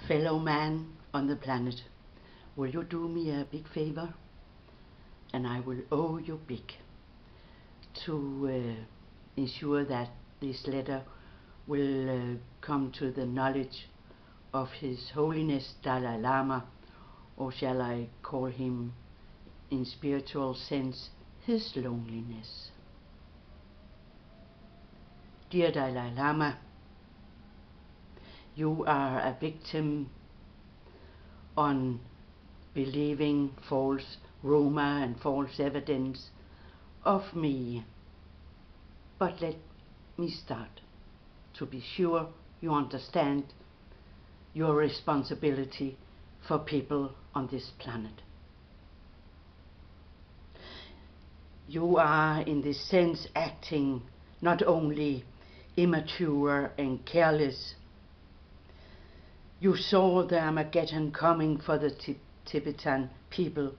Fellow man on the planet, will you do me a big favor? And I will owe you big to ensure that this letter will come to the knowledge of His Holiness Dalai Lama, or shall I call him in spiritual sense His Loneliness. Dear Dalai Lama, you are a victim on believing false rumor and false evidence of me. But let me start to be sure you understand your responsibility for people on this planet. You are in this sense acting not only immature and careless. You saw the Armageddon coming for the Tibetan people,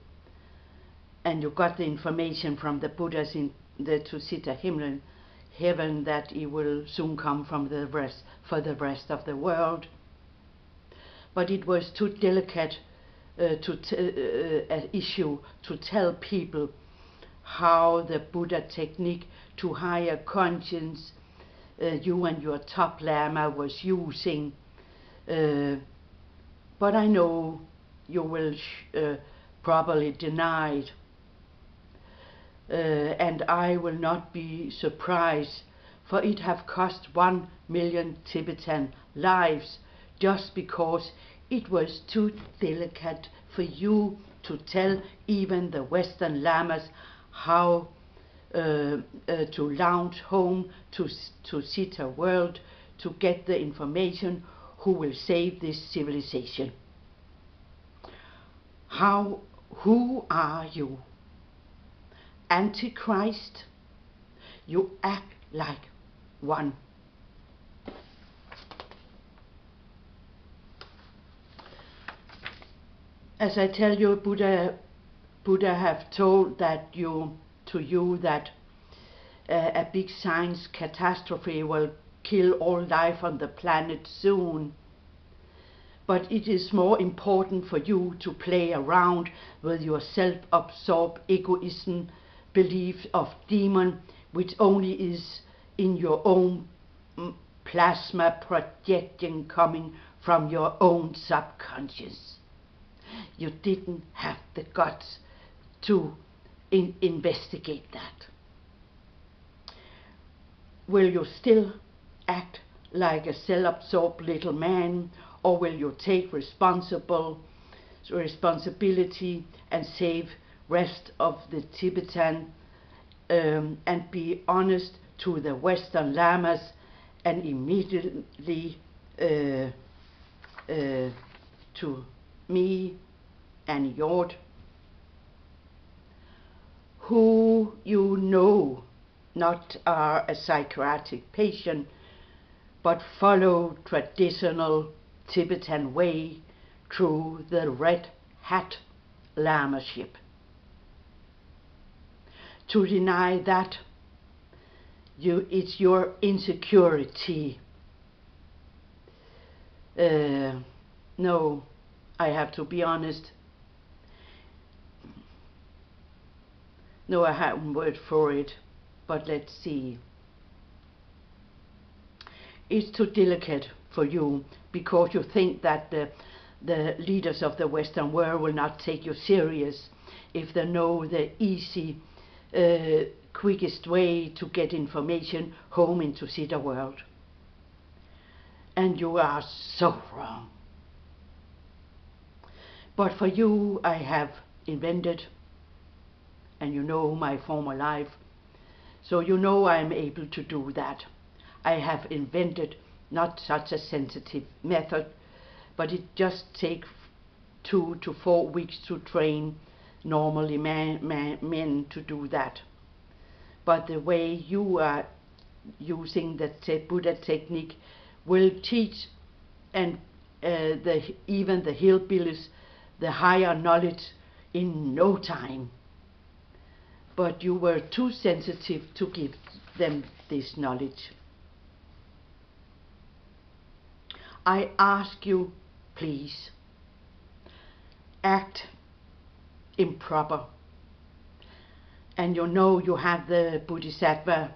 and you got the information from the Buddhas in the Tusita heaven that it will soon come from for the rest of the world. But it was too delicate an issue to tell people how the Buddha technique to higher conscience you and your top Lama was using. But I know you will probably deny it. And I will not be surprised, for it have cost 1 million Tibetan lives just because it was too delicate for you to tell even the Western Lamas how to launch home to Sita world to get the information who will save this civilization. Who are you? Antichrist? You act like one. As I tell you, Buddha have told that you that a big science catastrophe will kill all life on the planet soon. But it is more important for you to play around with your self-absorbed egoism, belief of demon, which only is in your own plasma projection coming from your own subconscious. You didn't have the guts to investigate that. Will you still act like a self-absorbed little man, or will you take responsibility and save rest of the Tibetan and be honest to the Western Lamas and immediately to me, Anni Hjorth, who you know not are a psychiatric patient, but follow traditional Tibetan way through the red hat Lamaship. To deny that, it's your insecurity. No, I have to be honest. No, I haven't word for it, but let's see. It's too delicate for you because you think that the leaders of the Western world will not take you serious if they know the easy, quickest way to get information home into Sita world. And you are so wrong. But for you I have invented, and you know my former life, so you know I am able to do that. I have invented not such a sensitive method, but it just takes 2 to 4 weeks to train normally men to do that. But the way you are using the Buddha technique will teach and even the hillbillies the higher knowledge in no time. But you were too sensitive to give them this knowledge. I ask you please act improper. And you know you have the Bodhisattva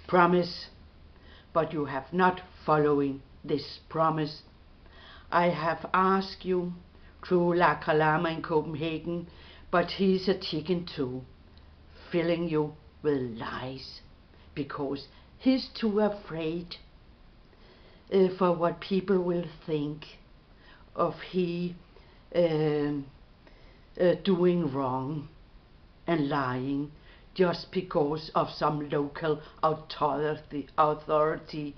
promise, but you have not following this promise. I have asked you through Dalai Lama in Copenhagen, but he's a chicken too, filling you with lies, because he's too afraid for what people will think of he doing wrong and lying just because of some local authority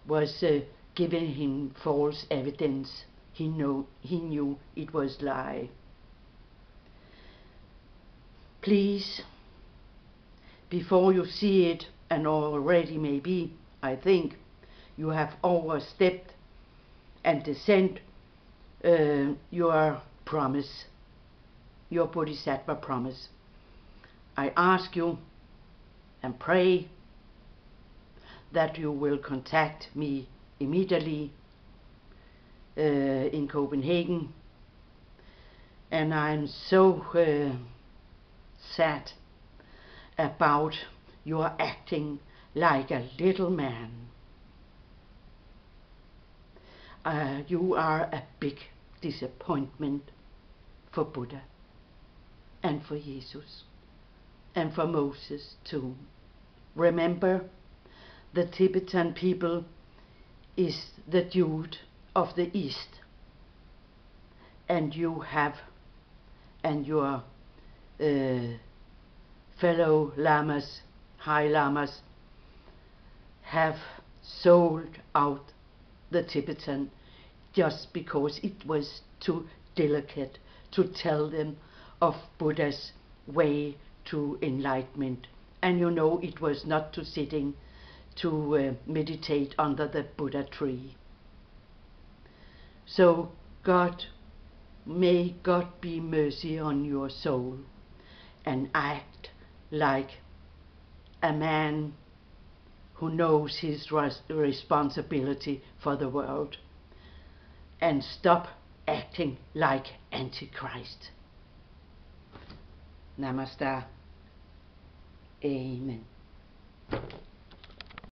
was giving him false evidence. He knew it was lie. Please, before you see it, and already maybe, I think, you have overstepped and descent your promise, your Bodhisattva promise. I ask you and pray that you will contact me immediately in Copenhagen. And I'm so sad about your acting like a little man. You are a big disappointment for Buddha and for Jesus and for Moses too. Remember, the Tibetan people is the youth of the East, and you have, and your fellow lamas, high lamas, have sold out the Tibetan just because it was too delicate to tell them of Buddha's way to enlightenment. And you know it was not to sitting to meditate under the Buddha tree. So may God be mercy on your soul and act like a man who knows his responsibility for the world, and stop acting like Antichrist. Namaste. Amen.